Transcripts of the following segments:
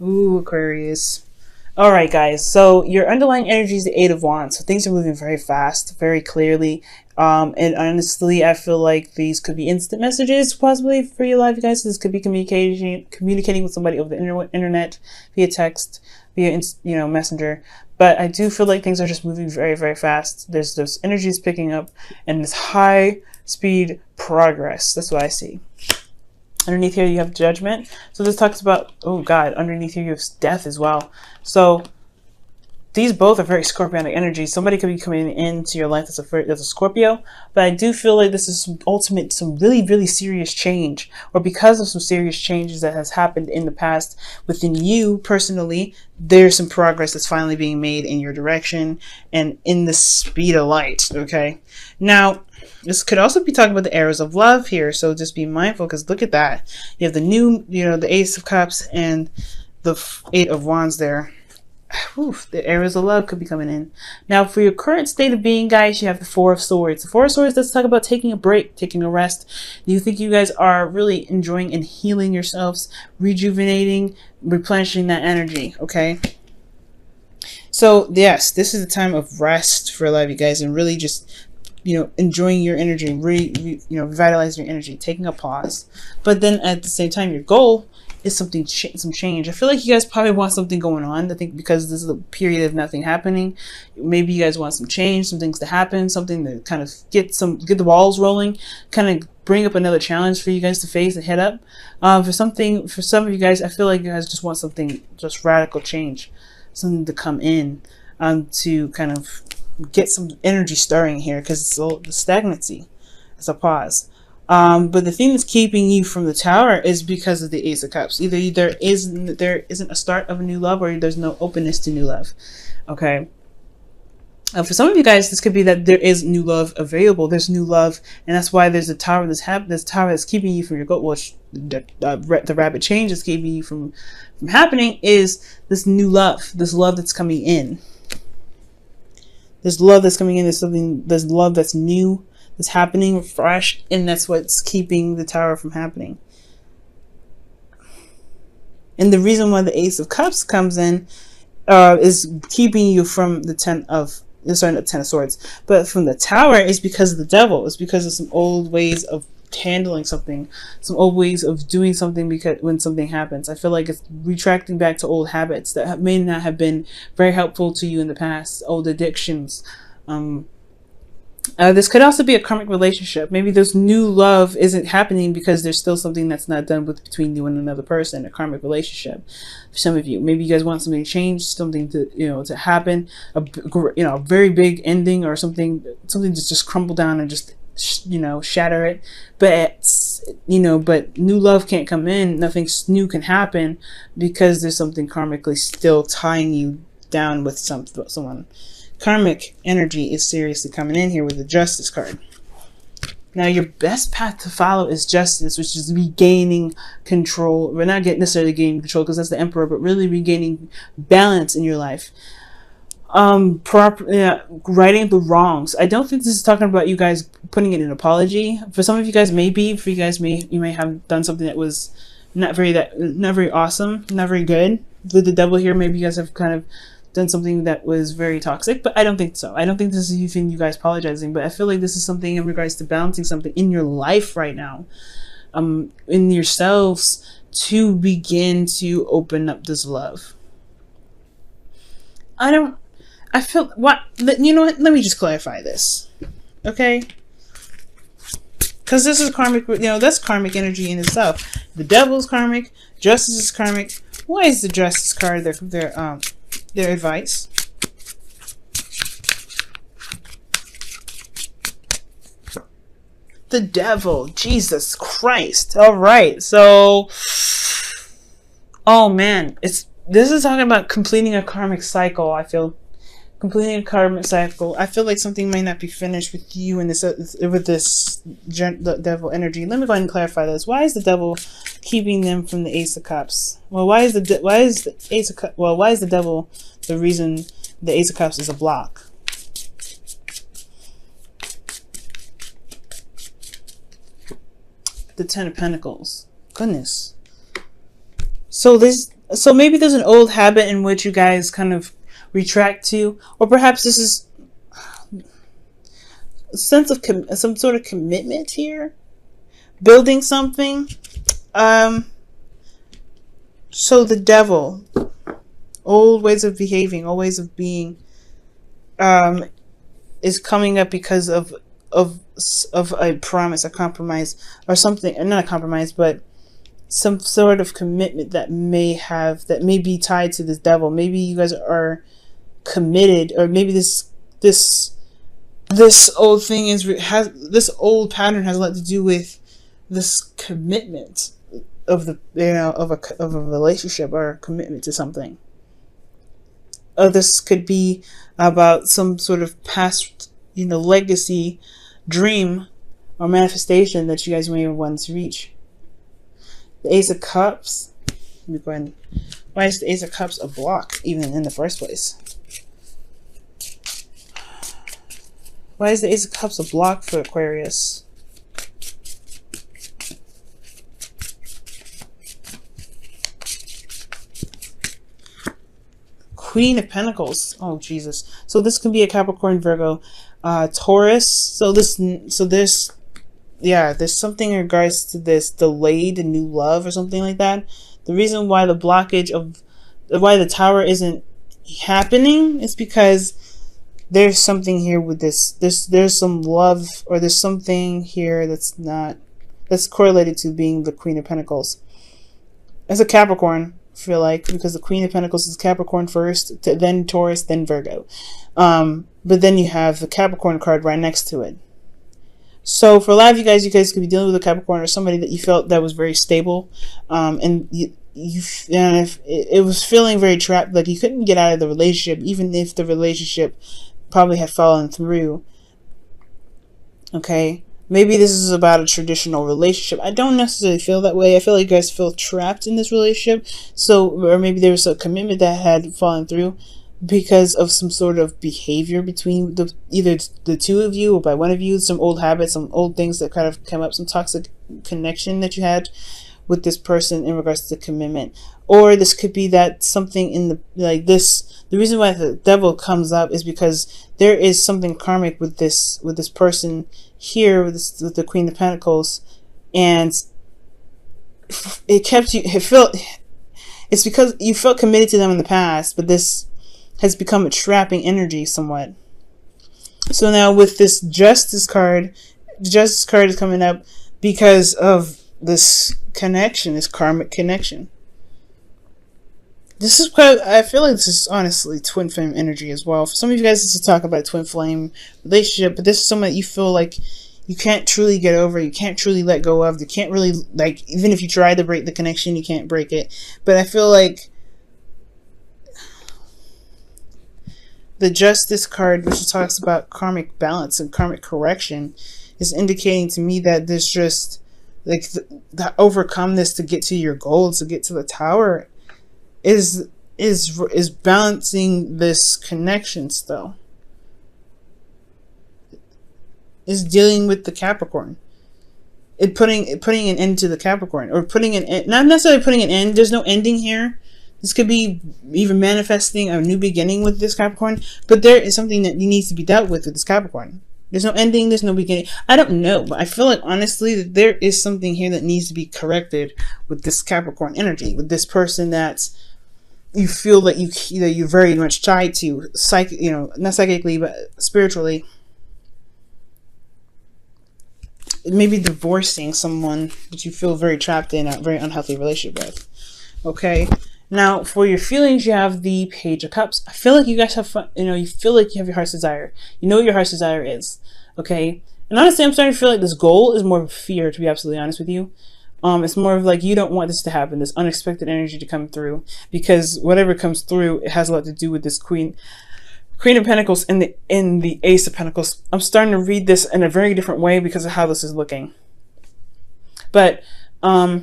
Ooh, Aquarius. All right, guys. So your underlying energy is the Eight of Wands. So things are moving very fast, very clearly. And honestly, I feel like these could be instant messages, possibly for your life, you guys. This could be communicating with somebody over the internet, via text, via messenger. But I do feel like things are just moving very, very fast. There's those energies picking up, and this high speed progress. That's what I see. Underneath here, you have judgment. So this talks about, oh God, underneath here, you have death as well. So these both are very scorpionic energy. Somebody could be coming into your life that's a Scorpio, but I do feel like this is some really, really serious change, or because of some serious changes that has happened in the past within you personally, there's some progress that's finally being made in your direction and in the speed of light. Okay. Now, this could also be talking about the arrows of love here, so just be mindful, because look at that. You have the new, the Ace of Cups and the Eight of Wands there. Oof, the arrows of love could be coming in. Now, for your current state of being, guys, you have the Four of Swords. The Four of Swords, let's talk about taking a break, taking a rest. Do you think you guys are really enjoying and healing yourselves, rejuvenating, replenishing that energy? Okay. So, yes, this is a time of rest for a lot of you guys, and really just, enjoying your energy, revitalizing your energy, taking a pause. But then at the same time, your goal is some change. I feel like you guys probably want something going on. I think because this is a period of nothing happening, maybe you guys want some change, some things to happen, something to kind of get the balls rolling, kind of bring up another challenge for you guys to face and head up. For some of you guys, I feel like you guys just want something, just radical change, something to come in, to kind of get some energy stirring here, because it's the stagnancy. It's a pause. But the thing that's keeping you from the Tower is because of the Ace of Cups. Either there isn't a start of a new love, or there's no openness to new love. Okay. For some of you guys, this could be that there is new love available. There's new love, and that's why there's a tower. This tower that's keeping you from your goal. Well, the rapid change that's keeping you from happening is this new love. This love that's coming in. There's love that's coming in. There's love that's new, that's happening, fresh, and that's what's keeping the Tower from happening. And the reason why the Ace of Cups comes in is keeping you from the Ten of Swords. But from the Tower is because of the Devil. It's because of some old ways of handling something, some old ways of doing something, because when something happens, I feel like it's retracting back to old habits that may not have been very helpful to you in the past, old addictions. This could also be a karmic relationship. Maybe this new love isn't happening because there's still something that's not done between you and another person, a karmic relationship. For some of you, maybe you guys want something to change, something to happen, a very big ending, or something to just crumble down and just shatter it. But new love can't come in, nothing new can happen, because there's something karmically still tying you down with someone. Karmic energy is seriously coming in here with the Justice card. Now, your best path to follow is justice, which is regaining control. We're not necessarily gaining control, because that's the Emperor, but really regaining balance in your life. Righting the wrongs. I don't think this is talking about you guys putting in an apology. For some of you guys, maybe. For you guys, you may have done something that was not very awesome, not very good. With the Devil here, maybe you guys have kind of done something that was very toxic, but I don't think so. I don't think this is even you guys apologizing, but I feel like this is something in regards to balancing something in your life right now, in yourselves, to begin to open up this love. I feel, you know what, let me just clarify this, okay? Because this is karmic, that's karmic energy in itself. The Devil's karmic, Justice is karmic. Why is the Justice card their advice? The Devil, Jesus Christ. All right, so, oh man, this is talking about completing a karmic cycle. I feel completing a karmic cycle. I feel like something might not be finished with you in this the Devil energy. Let me go ahead and clarify this. Why is the Devil keeping them from the Ace of Cups? Well, why is the Devil the reason the Ace of Cups is a block? The Ten of Pentacles. Goodness. So this So maybe there's an old habit in which you guys kind of retract to, or perhaps this is a sense of some sort of commitment here, building something. So the devil, old ways of behaving, old ways of being, is coming up because of a promise, a compromise, or something. Not a compromise, but some sort of commitment that may be tied to this devil. Maybe you guys are committed, or maybe this old thing this old pattern has a lot to do with this commitment of the of a relationship, or a commitment to something. This could be about some sort of past legacy, dream, or manifestation that you guys may want to reach. The Ace of Cups. Let me go ahead. Why is the Ace of Cups a block even in the first place? Why is the Ace of Cups a block for Aquarius? Queen of Pentacles. Oh Jesus! So this can be a Capricorn, Virgo, Taurus. So there's something in regards to this delayed new love or something like that. The reason why the blockage of why the Tower isn't happening is because there's something here with this. There's some love, or there's something here that's correlated to being the Queen of Pentacles. As a Capricorn, I feel like, because the Queen of Pentacles is Capricorn first, then Taurus, then Virgo. But then you have the Capricorn card right next to it. So for a lot of you guys could be dealing with a Capricorn, or somebody that you felt that was very stable, and it was feeling very trapped, like you couldn't get out of the relationship, even if the relationship probably had fallen through. Okay, maybe this is about a traditional relationship. I don't necessarily feel that way. I feel like you guys feel trapped in this relationship. So, or maybe there was a commitment that had fallen through because of some sort of behavior between either the two of you or by one of you, some old habits, some old things that kind of come up, some toxic connection that you had with this person in regards to commitment. Or this could be that something in the reason why the devil comes up is because there is something karmic with this person here, with the Queen of Pentacles, and it's because you felt committed to them in the past, but this has become a trapping energy somewhat. So now with this Justice card, the Justice card is coming up because of this connection, this karmic connection. This is quite, I feel like this is honestly twin flame energy as well. For some of you guys, this is talk about twin flame relationship, but this is someone that you feel like you can't truly get over, you can't truly let go of, you can't really, even if you try to break the connection, you can't break it. But I feel like the Justice card, which talks about karmic balance and karmic correction, is indicating to me that there's just the overcome this to get to your goals, to get to the Tower, is balancing this connection still. Is dealing with the Capricorn. Putting an end to the Capricorn, or putting an end, not necessarily putting an end. There's no ending here. This could be even manifesting a new beginning with this Capricorn, but there is something that needs to be dealt with this Capricorn. There's no ending, there's no beginning. I don't know, but I feel like honestly that there is something here that needs to be corrected with this Capricorn energy, with this person that you feel that you're very much tied to, not psychically, but spiritually. Maybe divorcing someone that you feel very trapped in a very unhealthy relationship with. Okay. Now, for your feelings, you have the Page of Cups. I feel like you guys have fun. You feel like you have your heart's desire. You know what your heart's desire is. Okay. And honestly, I'm starting to feel like this goal is more of fear, to be absolutely honest with you. It's more of like you don't want this to happen, this unexpected energy to come through, because whatever comes through, it has a lot to do with this Queen of Pentacles and the Ace of Pentacles. I'm starting to read this in a very different way because of how this is looking. But I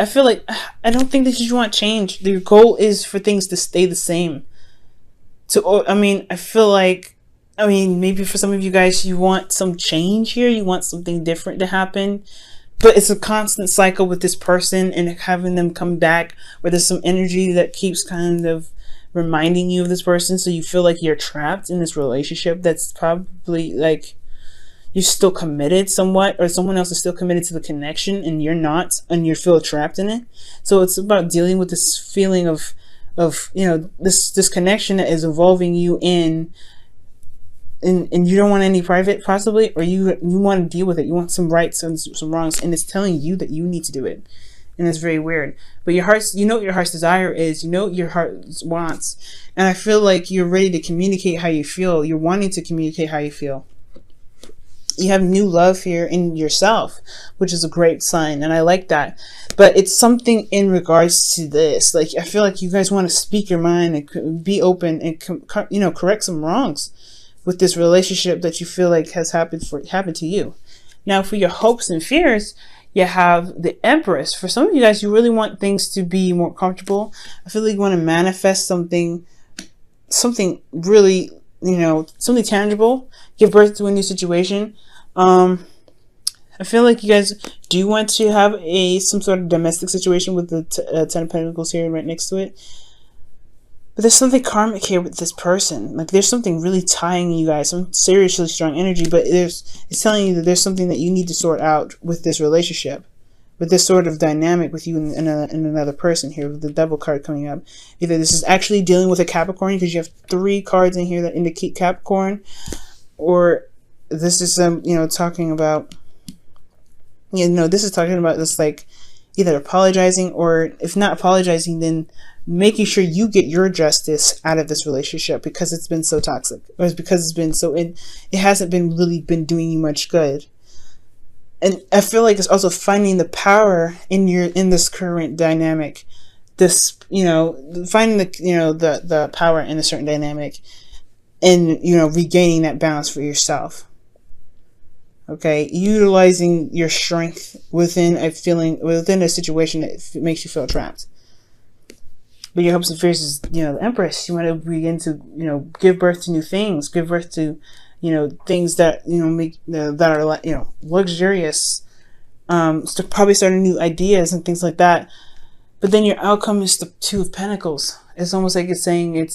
feel like I don't think that you want change. Your goal is for things to stay the same. I feel like, maybe for some of you guys, you want some change here. You want something different to happen. but it's a constant cycle with this person and having them come back, where there's some energy that keeps kind of reminding you of this person, so you feel like you're trapped in this relationship that's probably like you're still committed somewhat, or someone else is still committed to the connection and you're not, and you feel trapped in it. So it's about dealing with this feeling of you know, this connection that is involving you in, and you don't want any private, possibly, or you want to deal with it. You want some rights and some wrongs, and it's telling you that you need to do it. And it's very weird. But your heart's, you know what your heart's desire is, you know what your heart wants. And I feel like you're ready to communicate how you feel. You're wanting to communicate how you feel. You have new love here in yourself, which is a great sign, and I like that. But it's something in regards to this. Like, I feel like you guys want to speak your mind and be open and, you know, correct some wrongs with this relationship that you feel like has happened to you. Now, for your hopes and fears, you have the Empress. For some of you guys, you really want things to be more comfortable. I feel like you want to manifest something really, you know, something tangible, give birth to a new situation. I feel like you guys do want to have some sort of domestic situation with the Ten of Pentacles here right next to it. But there's something karmic here with this person. Like, there's something really tying you guys, some seriously strong energy, but it's telling you that there's something that you need to sort out with this relationship, with this sort of dynamic with you and another person here, with the Devil card coming up. Either this is actually dealing with a Capricorn, because you have 3 cards in here that indicate Capricorn, or this is you know, talking about, you know, this is talking about this, like, either apologizing, or if not apologizing, then making sure you get your justice out of this relationship, because it's been so toxic, or it's because it's been so, it hasn't been really been doing you much good. And I feel like it's also finding the power in this current dynamic, this, you know, finding the, you know, the power in a certain dynamic, and, you know, regaining that balance for yourself. Okay, utilizing your strength within a situation that makes you feel trapped. But your hopes and fears is, you know, the Empress. You want to begin to, you know, give birth to new things, give birth to, you know, things that, you know, make that are, you know, luxurious. Probably starting new ideas and things like that. But then your outcome is the Two of Pentacles. It's almost like it's saying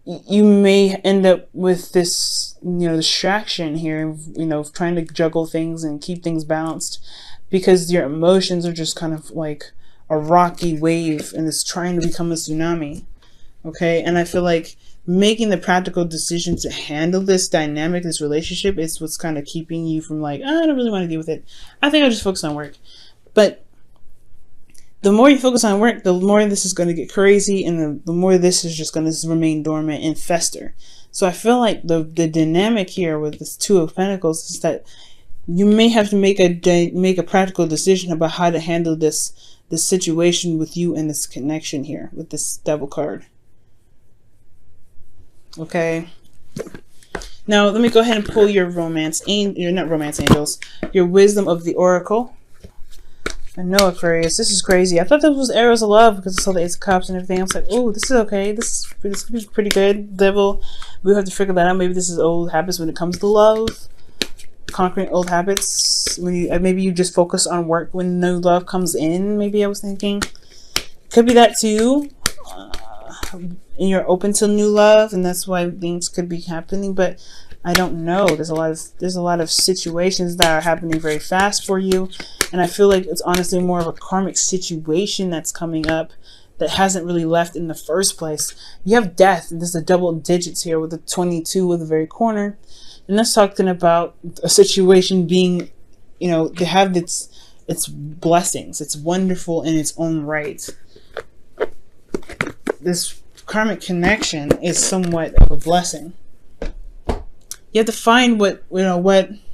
you may end up with this, you know, distraction here, you know, trying to juggle things and keep things balanced, because your emotions are just kind of like a rocky wave, and it's trying to become a tsunami. Okay, and I feel like making the practical decision to handle this dynamic, this relationship, is what's kind of keeping you from, like, I don't really want to deal with it. I think I'll just focus on work. But the more you focus on work, the more this is going to get crazy, and the more this is just going to remain dormant and fester. So I feel like the dynamic here with this Two of Pentacles is that you may have to make a practical decision about how to handle this situation with you and this connection here with this Devil card. Okay. Now let me go ahead and pull your your Wisdom of the Oracle. I know, Aquarius, this is crazy. I thought this was Arrows of Love because I saw the Ace of Cups and everything. I was like, oh, this is okay. This could be pretty good. Devil, we'll have to figure that out. Maybe this is old habits when it comes to love. Conquering old habits. When you maybe you just focus on work when new love comes in. Maybe I was thinking. Could be that too. And you're open to new love, and that's why things could be happening. But I don't know. There's a lot of situations that are happening very fast for you, and I feel like it's honestly more of a karmic situation that's coming up that hasn't really left in the first place. You have death, and there's the double digits here with the 22 at the very corner, and that's talking about a situation being, you know, to have its blessings. It's wonderful in its own right. This karmic connection is somewhat of a blessing. You have to find what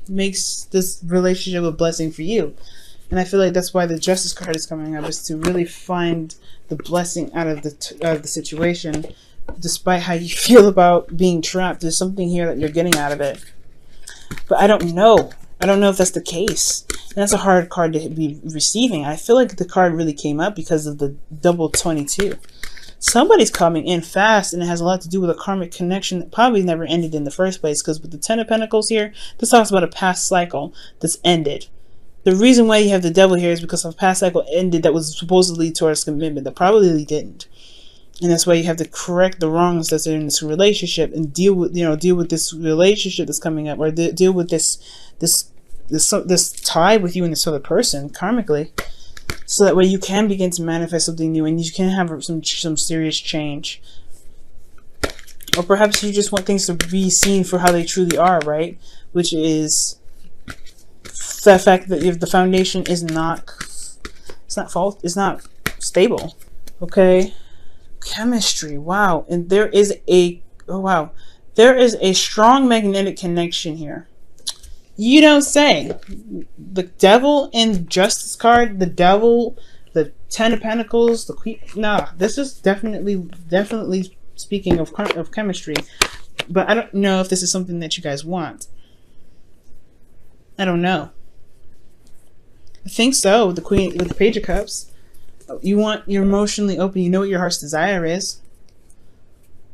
makes this relationship a blessing for you. And I feel like that's why the Justice card is coming up, is to really find the blessing out of the situation. Despite how you feel about being trapped, there's something here that you're getting out of it. But I don't know. I don't know if that's the case. And that's a hard card to be receiving. I feel like the card really came up because of the double 22. Somebody's coming in fast, and it has a lot to do with a karmic connection that probably never ended in the first place, because with the Ten of Pentacles here, this talks about a past cycle that's ended. The reason why you have the devil here is because a past cycle ended that was supposedly towards commitment that probably didn't. And that's why you have to correct the wrongs that's in this relationship and deal with this relationship that's coming up, or deal with this tie with you and this other person karmically, so that way you can begin to manifest something new and you can have some serious change. Or perhaps you just want things to be seen for how they truly are, right? Which is the fact that if the foundation is not stable. Okay. Chemistry. Wow. And there is a strong magnetic connection here. You don't say. The devil and justice card, the devil, the 10 of Pentacles, the Queen. Nah, this is definitely speaking of chemistry. But I don't know if this is something that you guys want. I don't know. I think so. With the Queen, with the Page of Cups, you're emotionally open. You know what your heart's desire is.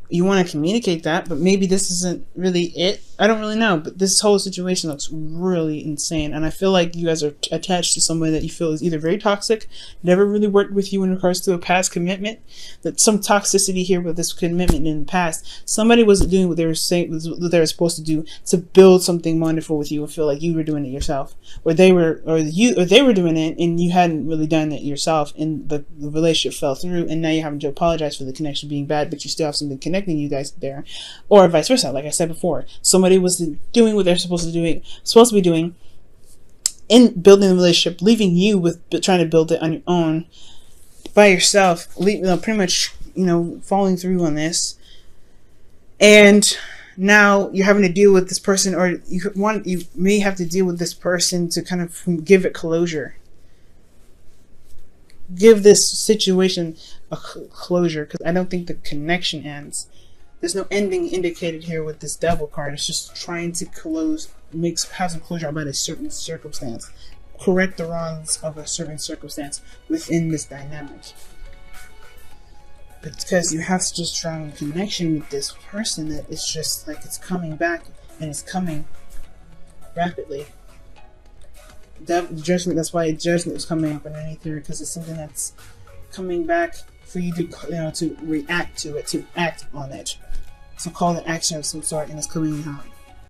You want to communicate that, but maybe this isn't really it. I don't really know, but this whole situation looks really insane, and I feel like you guys are attached to somebody that you feel is either very toxic, never really worked with you in regards to a past commitment, that some toxicity here with this commitment in the past. Somebody wasn't doing what they were saying, what they were supposed to do to build something wonderful with you, and feel like you were doing it yourself, or they were doing it and you hadn't really done it yourself, and the relationship fell through, and now you're having to apologize for the connection being bad, but you still have something connecting you guys there, or vice versa. Like I said before, somebody was doing what they're supposed to be doing in building the relationship, leaving you with trying to build it on your own by yourself, pretty much falling through on this, and now you're having to deal with this person, or you may have to deal with this person to kind of give it closure, give this situation a closure, because I don't think the connection ends. There's no ending indicated here with this devil card. It's just trying to have some closure about a certain circumstance, correct the wrongs of a certain circumstance within this dynamic. But because you have such a strong connection with this person that it's just like it's coming back, and it's coming rapidly. Judgment. That's why judgment is coming up underneath here, because it's something that's coming back for you to react to it, to act on it. So call the action of some sort, and it's coming out.